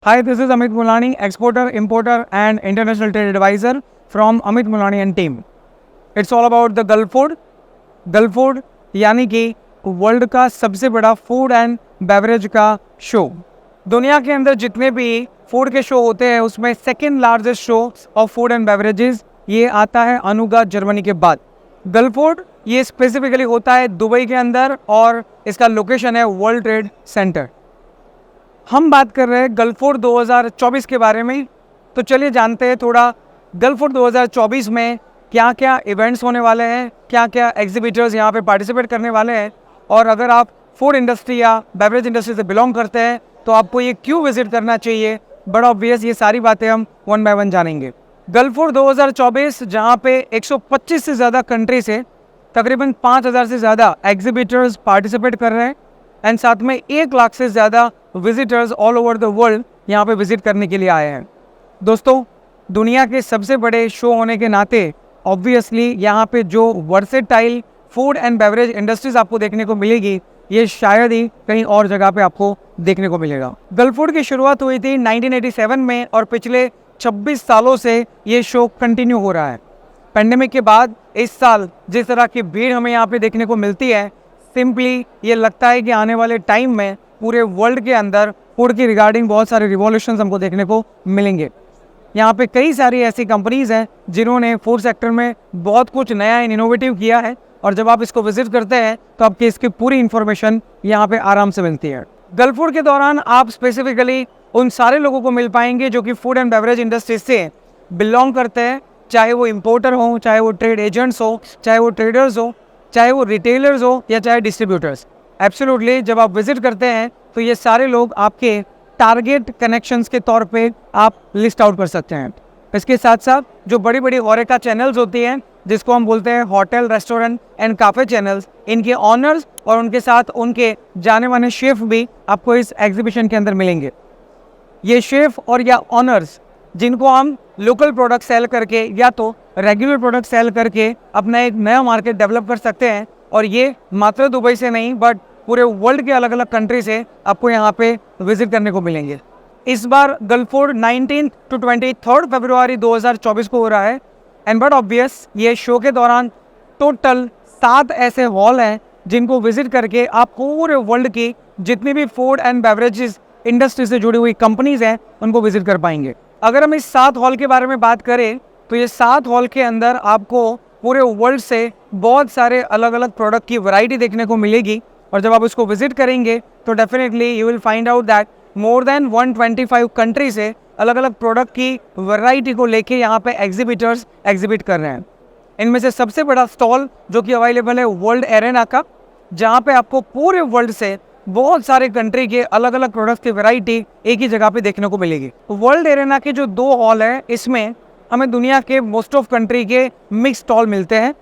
Hi, this is Amit Mulani, exporter, importer, and international trade advisor from Amit Mulani and team. It's all about the Gulf Food. Gulf Food यानी कि world का सबसे बड़ा food and beverage का show. दुनिया के अंदर जितने भी फूड के शो होते हैं उसमें second largest show off food and beverages ये आता है अनुगा जर्मनी के बाद। गल्फ फूड ये स्पेसिफिकली होता है दुबई के अंदर और इसका लोकेशन है वर्ल्ड ट्रेड सेंटर। हम बात कर रहे हैं गल्फ फूड 2024 के बारे में, तो चलिए जानते हैं थोड़ा गल्फ फूड 2024 में क्या क्या इवेंट्स होने वाले हैं, क्या क्या एग्जीबिटर्स यहाँ पे पार्टिसिपेट करने वाले हैं, और अगर आप फूड इंडस्ट्री या बेवरेज इंडस्ट्री से बिलोंग करते हैं तो आपको ये क्यों विजिट करना चाहिए। बड़ा ऑब्वियस, ये सारी बातें हम वन बाय वन जानेंगे। गल्फ फूड 2024 जहाँ पे 125 से ज़्यादा कंट्री से तकरीबन 5000 से ज़्यादा एग्जीबिटर्स पार्टिसिपेट कर रहे हैं एंड साथ में 1 लाख से ज़्यादा visitors all over the world यहाँ पे विजिट करने के लिए आए हैं। दोस्तों, दुनिया के सबसे बड़े शो होने के नाते ऑब्वियसली यहाँ पे जो versatile food and beverage industries आपको देखने को मिलेगी ये शायद ही कहीं और जगह पे आपको देखने को मिलेगा। गल्फ फूड की शुरुआत हुई थी 1987 में और पिछले 26 सालों से ये शो कंटिन्यू हो रहा है। पेंडेमिक के बाद इस साल जिस तरह की भीड़ हमें यहाँ पे देखने को मिलती है, सिंपली ये लगता है कि आने वाले टाइम में पूरे वर्ल्ड के अंदर फूड की रिगार्डिंग बहुत सारे रिवॉल्यूशंस हमको देखने को मिलेंगे। यहाँ पे कई सारी ऐसी कंपनीज हैं जिन्होंने फूड सेक्टर में बहुत कुछ नया एंड इनोवेटिव किया है और जब आप इसको विजिट करते हैं तो आपकी इसकी पूरी इन्फॉर्मेशन यहाँ पे आराम से मिलती है। गल्फ फूड के दौरान आप स्पेसिफिकली उन सारे लोगों को मिल पाएंगे जो कि फूड एंड बेवरेज इंडस्ट्री से बिलोंग करते हैं, चाहे वो इम्पोर्टर हो, चाहे वो ट्रेड एजेंट्स हो, चाहे वो ट्रेडर्स हो, चाहे वो रिटेलर्स हो या चाहे डिस्ट्रीब्यूटर्स। एब्सोल्युटली जब आप विजिट करते हैं तो ये सारे लोग आपके टारगेट कनेक्शंस के तौर पे आप लिस्ट आउट कर सकते हैं। इसके साथ साथ जो बड़ी बड़ी होरेका चैनल्स होती हैं जिसको हम बोलते हैं होटल, रेस्टोरेंट एंड काफ़े चैनल्स, इनके ऑनर्स और उनके साथ उनके जाने माने शेफ भी आपको इस एग्जीबिशन के अंदर मिलेंगे। ये शेफ और या ऑनर्स जिनको हम लोकल प्रोडक्ट सेल करके या तो रेगुलर प्रोडक्ट सेल करके अपना एक नया मार्केट डेवलप कर सकते हैं, और ये मात्र दुबई से नहीं बट पूरे वर्ल्ड के अलग अलग कंट्री से आपको यहाँ पे विजिट करने को मिलेंगे। इस बार गल्फ फूड 19 to 23 फरवरी 2024 को हो रहा है एंड बट ऑब्वियस ये शो के दौरान टोटल 7 ऐसे हॉल हैं जिनको विजिट करके आप पूरे वर्ल्ड की जितनी भी फूड एंड बेवरेजेस इंडस्ट्री से जुड़ी हुई कंपनीज हैं उनको विजिट कर पाएंगे। अगर हम इस 7 हॉल के बारे में बात करें तो ये 7 हॉल के अंदर आपको पूरे वर्ल्ड से बहुत सारे अलग अलग प्रोडक्ट की वैरायटी देखने को मिलेगी, और जब आप इसको विजिट करेंगे तो definitely you will find out that more than 125 country से अलग अलग प्रोडक्ट की वैरायटी को लेके यहाँ पे एग्जीबिटर्स एग्जिबिट कर रहे हैं। इनमें से सबसे बड़ा स्टॉल जो कि अवेलेबल है वर्ल्ड एरेना का, जहाँ पे आपको पूरे वर्ल्ड से बहुत सारे कंट्री के अलग अलग प्रोडक्ट्स की वैरायटी एक ही जगह पे देखने को मिलेगी। वर्ल्ड एरेना के जो 2 हॉल है इसमें हमें दुनिया के मोस्ट ऑफ कंट्री के मिक्स स्टॉल मिलते हैं।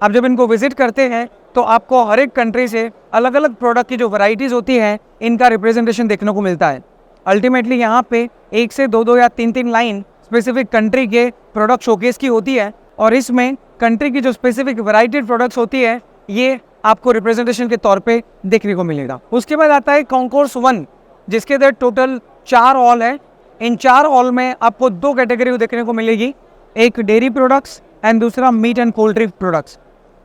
आप जब इनको विजिट करते हैं तो आपको हर एक कंट्री से अलग अलग प्रोडक्ट की जो वैरायटीज़ होती हैं इनका रिप्रेजेंटेशन देखने को मिलता है। अल्टीमेटली यहाँ पे 1 से 2 या 3 लाइन स्पेसिफिक कंट्री के प्रोडक्ट शोकेस की होती है, और इसमें कंट्री की जो स्पेसिफिक वैराइटेड प्रोडक्ट्स होती है ये आपको रिप्रेजेंटेशन के तौर पे देखने को मिलेगा। उसके बाद आता है कॉन्कोर्स 1 जिसके अंदर टोटल 4 हॉल है। इन 4 हॉल में आपको 2 कैटेगरी देखने को मिलेगी, एक डेयरी प्रोडक्ट्स एंड दूसरा meat and poultry products.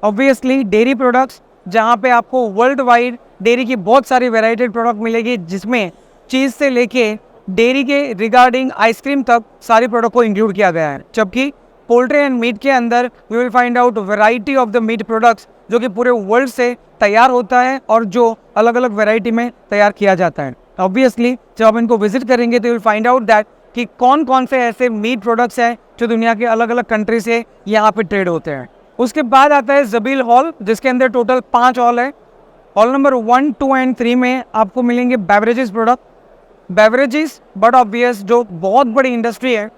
Obviously dairy products जहाँ पे आपको वर्ल्ड वाइड डेयरी की बहुत सारी वेराइटेड प्रोडक्ट मिलेगी जिसमें चीज़ से लेके डेयरी के रिगार्डिंग आइसक्रीम तक सारी प्रोडक्ट को इंक्लूड किया गया है। जबकि पोल्ट्री एंड मीट के अंदर we will find out variety of the meat products जो कि पूरे वर्ल्ड से तैयार होता है और जो अलग अलग वेराइटी में तैयार किया जाता है। ऑब्वियसली जब आप इनको विजिट करेंगे तो you will find out that कि कौन कौन से ऐसे मीट प्रोडक्ट्स हैं जो दुनिया के अलग अलग कंट्री से यहाँ पे ट्रेड होते हैं। उसके बाद आता है जबील हॉल जिसके अंदर टोटल 5 हॉल है। हॉल नंबर 1, 2 एंड 3 में आपको मिलेंगे beverages product. Beverages but obvious जो बहुत बड़ी इंडस्ट्री है,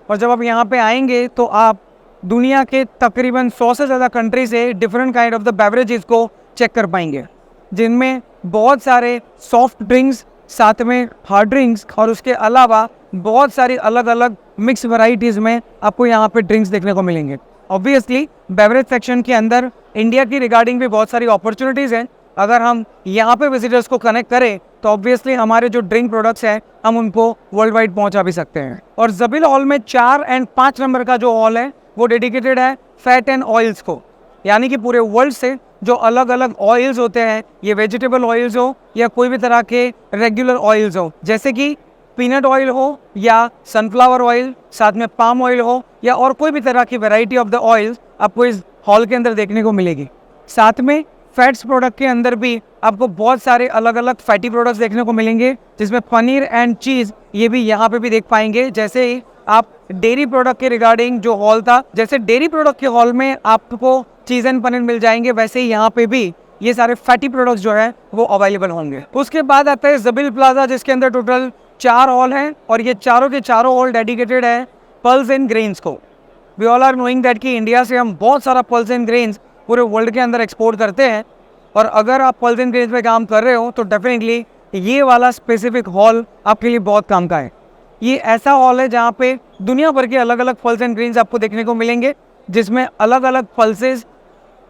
और जब आप यहाँ पे आएंगे तो आप दुनिया के तकरीबन 100 से ज़्यादा कंट्री से different kind of the beverages को चेक कर पाएंगे, जिनमें बहुत सारे सॉफ्ट ड्रिंक्स, साथ में हार्ड ड्रिंक्स, और उसके अलावा बहुत सारी अलग अलग मिक्स वैराइटीज़ में आपको यहाँ पे ड्रिंक्स देखने को मिलेंगे। ऑब्वियसली बेवरेज सेक्शन के अंदर इंडिया की रिगार्डिंग भी बहुत सारी अपॉर्चुनिटीज़ हैं, अगर हम यहाँ पे विजिटर्स को कनेक्ट करें तो ऑब्वियसली हमारे जो ड्रिंक प्रोडक्ट्स हैं हम उनको वर्ल्ड वाइड पहुँचा भी सकते हैं। और जबील हॉल में 4 और 5 नंबर का जो हॉल है वो डेडिकेटेड है फैट एंड ऑयल्स को, यानी कि पूरे वर्ल्ड से जो अलग अलग ऑयल्स होते हैं, ये वेजिटेबल ऑयल्स हो या कोई भी तरह के रेगुलर ऑयल्स हो, जैसे कि पीनट ऑयल हो या सनफ्लावर ऑयल, साथ में पाम ऑयल हो या और कोई भी तरह की वैरायटी ऑफ द ऑयल्स आपको इस हॉल के अंदर देखने को मिलेगी। साथ में फैट्स प्रोडक्ट के अंदर भी आपको बहुत सारे अलग अलग फैटी प्रोडक्ट्स देखने को मिलेंगे, जिसमें पनीर एंड चीज़ ये भी यहाँ पे भी देख पाएंगे। जैसे ही आप डेयरी प्रोडक्ट के रिगार्डिंग जो हॉल था, जैसे डेयरी प्रोडक्ट के हॉल में आपको चीज़ एंड पनीर मिल जाएंगे, वैसे ही यहाँ पे भी ये सारे फैटी प्रोडक्ट्स जो है वो अवेलेबल होंगे। उसके बाद आता है जबील प्लाजा, जिसके अंदर टोटल 4 हॉल हैं और ये चारों के चारों हॉल डेडिकेटेड है पल्स एंड ग्रेन्स को। We all are knowing that कि इंडिया से हम बहुत सारा पल्स एंड ग्रेन्स पूरे वर्ल्ड के अंदर एक्सपोर्ट करते हैं, और अगर आप पल्स एंड ग्रेन्स पे काम कर रहे हो तो डेफिनेटली ये वाला स्पेसिफिक हॉल आपके लिए बहुत काम का है। ये ऐसा हॉल है जहाँ पे दुनिया भर के अलग अलग पल्स एंड ग्रेन्स आपको देखने को मिलेंगे, जिसमें अलग अलग पल्सेस,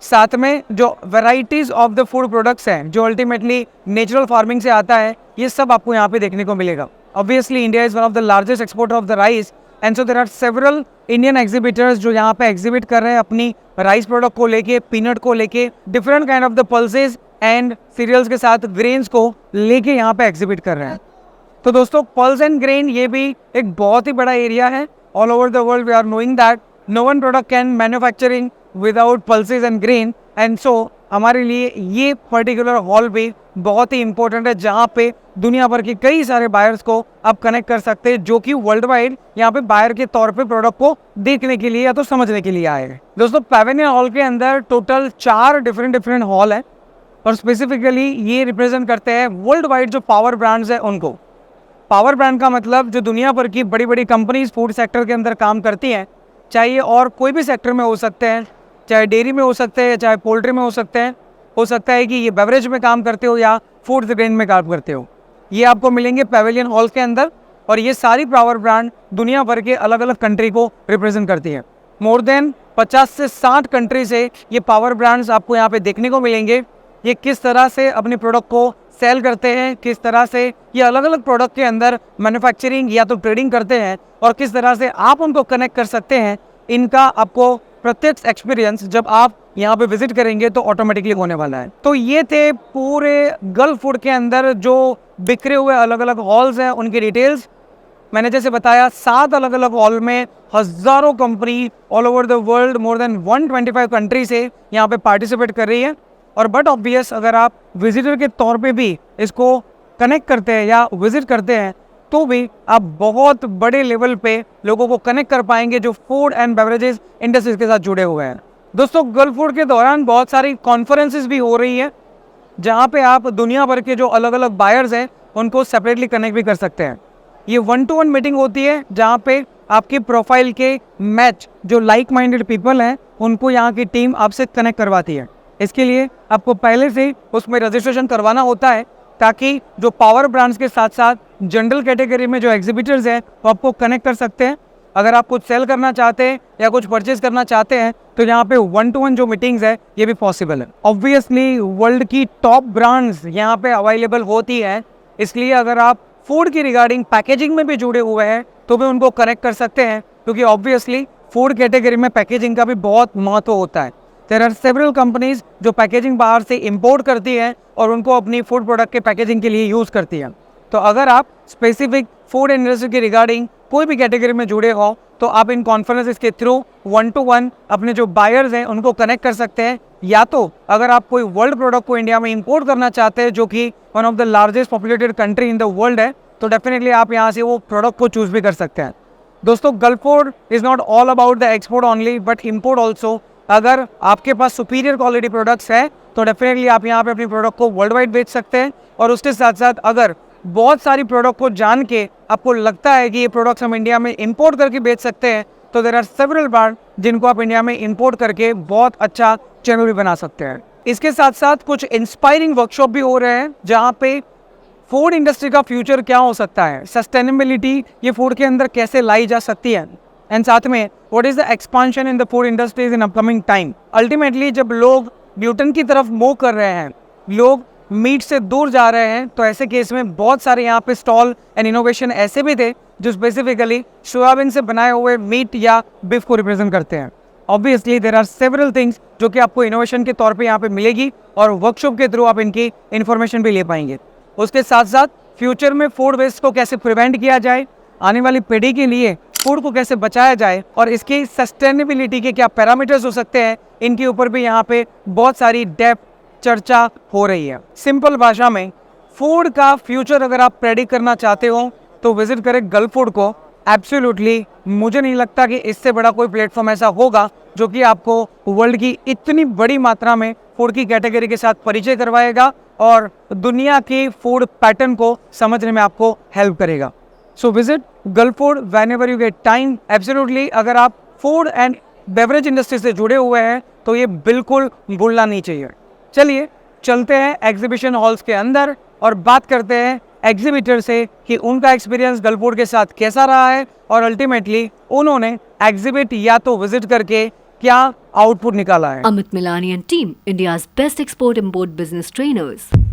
साथ में जो varieties of the food products हैं जो अल्टीमेटली नेचुरल फार्मिंग से आता है, ये सब आपको यहाँ पे देखने को मिलेगा। Obviously India is one of the largest exporter of the rice, and so there are several Indian exhibitors जो यहाँ पे एग्जिबिट कर रहे हैं अपनी राइस प्रोडक्ट को लेके, पीनट को लेके, different kind of the pulses and cereals के साथ ग्रेन्स को लेके यहाँ पे एग्जिबिट कर रहे हैं। तो दोस्तों, पल्स एंड ग्रेन ये भी एक बहुत ही बड़ा एरिया है। All over the world we are knowing that no one product can manufacturing without pulses and grain, and so हमारे लिए ये पर्टिकुलर हॉल भी बहुत ही इंपॉर्टेंट है, जहाँ पे दुनिया भर के कई सारे बायर्स को आप कनेक्ट कर सकते हैं, जो कि वर्ल्ड वाइड यहाँ पे बायर के तौर पे प्रोडक्ट को देखने के लिए या तो समझने के लिए आए हैं। दोस्तों, पैवेलियन हॉल के अंदर टोटल 4 डिफरेंट हॉल हैं, और स्पेसिफिकली ये रिप्रेजेंट करते हैं वर्ल्ड वाइड जो पावर ब्रांड्स हैं उनको। पावर ब्रांड का मतलब जो दुनिया भर की बड़ी बड़ी कंपनीज फूड सेक्टर के अंदर काम करती हैं, चाहे और कोई भी सेक्टर में हो सकते हैं, चाहे डेयरी में हो सकते हैं, चाहे पोल्ट्री में हो सकते हैं, हो सकता है कि ये बेवरेज में काम करते हो या फूड ग्रेन में काम करते हो, ये आपको मिलेंगे पैवेलियन हॉल के अंदर। और ये सारी पावर ब्रांड दुनिया भर के अलग अलग कंट्री को रिप्रेजेंट करती है। मोर देन 50 से 60 कंट्री से ये पावर ब्रांड्स आपको यहाँ पे देखने को मिलेंगे। ये किस तरह से अपने प्रोडक्ट को सेल करते हैं, किस तरह से ये अलग अलग प्रोडक्ट के अंदर मैन्युफैक्चरिंग या तो ट्रेडिंग करते हैं, और किस तरह से आप उनको कनेक्ट कर सकते हैं, इनका आपको प्रत्यक्ष एक्सपीरियंस जब आप यहाँ पे विजिट करेंगे तो ऑटोमेटिकली होने वाला है। तो ये थे पूरे गल्फ फूड के अंदर जो बिखरे हुए अलग अलग हॉल्स हैं, उनकी डिटेल्स। मैंने जैसे बताया 7 अलग अलग हॉल में हज़ारों company all over the world, more than 125 country से यहाँ पे पार्टिसिपेट कर रही है। और बट ऑब्वियस, अगर आप विजिटर के तौर पे भी इसको कनेक्ट करते हैं या विजिट करते हैं तो भी आप बहुत बड़े लेवल पे लोगों को कनेक्ट कर पाएंगे जो फूड एंड बेवरेजेस इंडस्ट्रीज के साथ जुड़े हुए हैं। दोस्तों, गल्फ फूड के दौरान बहुत सारी कॉन्फ्रेंसेस भी हो रही है, जहाँ पे आप दुनिया भर के जो अलग अलग बायर्स हैं उनको सेपरेटली कनेक्ट भी कर सकते हैं। ये 1-to-1 मीटिंग होती है, जहाँ पे आपके प्रोफाइल के मैच जो लाइक माइंडेड पीपल हैं उनको यहाँ की टीम आपसे कनेक्ट करवाती है। इसके लिए आपको पहले से उसमें रजिस्ट्रेशन करवाना होता है, ताकि जो पावर ब्रांड्स के साथ साथ जनरल कैटेगरी में जो एग्जिबिटर्स हैं वो आपको कनेक्ट कर सकते हैं। अगर आप कुछ सेल करना चाहते हैं या कुछ परचेज करना चाहते हैं तो यहाँ पे 1-to-1 जो मीटिंग्स है ये भी पॉसिबल है। ऑब्वियसली वर्ल्ड की टॉप ब्रांड्स यहाँ पे अवेलेबल होती है, इसलिए अगर आप फूड की रिगार्डिंग पैकेजिंग में भी जुड़े हुए हैं तो भी उनको कनेक्ट कर सकते हैं, क्योंकि ऑब्वियसली फूड कैटेगरी में पैकेजिंग का भी बहुत महत्व होता है। देयर आर सेवरल कंपनीज जो पैकेजिंग बाहर से इंपोर्ट करती है और उनको अपनी फूड प्रोडक्ट के पैकेजिंग के लिए यूज़ करती है। तो अगर आप स्पेसिफिक फूड इंडस्ट्री के रिगार्डिंग कोई भी कैटेगरी में जुड़े हो तो आप इन कॉन्फ्रेंसेस के थ्रू 1-to-1 अपने जो बायर्स हैं उनको कनेक्ट कर सकते हैं। या तो अगर आप कोई वर्ल्ड प्रोडक्ट को इंडिया में इंपोर्ट करना चाहते हैं, जो कि one of the largest populated country in the world है, तो डेफिनेटली आप यहाँ से वो प्रोडक्ट को चूज़ भी कर सकते हैं। दोस्तों, gulf food is not all about the export only but import also. अगर आपके पास सुपीरियर क्वालिटी प्रोडक्ट्स हैं तो डेफिनेटली आप यहाँ पे अपनी प्रोडक्ट को वर्ल्ड वाइड बेच सकते हैं। और उसके साथ साथ अगर बहुत सारी प्रोडक्ट को जान के आपको लगता है कि ये प्रोडक्ट्स हम इंडिया में इंपोर्ट करके बेच सकते हैं, तो देयर आर सेवरल ब्रांड जिनको आप इंडिया में इंपोर्ट करके बहुत अच्छा चैनल भी बना सकते हैं। इसके साथ साथ कुछ इंस्पायरिंग वर्कशॉप भी हो रहे हैं, जहाँ पे फूड इंडस्ट्री का फ्यूचर क्या हो सकता है, सस्टेनेबिलिटी ये फूड के अंदर कैसे लाई जा सकती है, एंड साथ में what is the expansion in the food industries in upcoming time. Ultimately जब लोग ग्लूटेन की तरफ मूव कर रहे हैं लोग मीट से दूर जा रहे हैं, तो ऐसे केस में बहुत सारे यहाँ पे स्टॉल एंड इनोवेशन ऐसे भी थे जो स्पेसिफिकली सोयाबीन से बनाए हुए मीट या बीफ को रिप्रेजेंट करते हैं। Obviously there are several things जो कि आपको इनोवेशन के तौर पे यहाँ पे मिलेगी और वर्कशॉप के थ्रू आप इनकी इन्फॉर्मेशन भी ले पाएंगे। उसके साथ साथ फ्यूचर में फूड वेस्ट को कैसे प्रिवेंट किया जाए, आने वाली पीढ़ी के लिए फूड को कैसे बचाया जाए और इसकी सस्टेनेबिलिटी के क्या पैरामीटर्स हो सकते हैं, इनके ऊपर भी यहाँ पे बहुत सारी डेप्थ चर्चा हो रही है। सिंपल भाषा में फूड का फ्यूचर अगर आप प्रेडिक्ट करना चाहते हो तो विजिट करें गल्फ फूड को। एब्सोल्युटली मुझे नहीं लगता कि इससे बड़ा कोई प्लेटफॉर्म ऐसा होगा जो कि आपको वर्ल्ड की इतनी बड़ी मात्रा में फूड की कैटेगरी के साथ परिचय करवाएगा और दुनिया के फूड पैटर्न को समझने में आपको हेल्प करेगा। So visit gulf food whenever you get time. Absolutely अगर आप फूड एंड बेवरेज इंडस्ट्री से जुड़े हुए हैं तो ये बिल्कुल भूलना नहीं चाहिए। चलिए चलते हैं एग्जीबिशन हॉल्स के अंदर और बात करते हैं एग्जीबिटर से कि उनका एक्सपीरियंस गल्फ फूड के साथ कैसा रहा है और अल्टीमेटली उन्होंने एग्जिबिट या तो विजिट करके क्या आउटपुट निकाला है। Amit Milani and team, India's best export-import business trainers.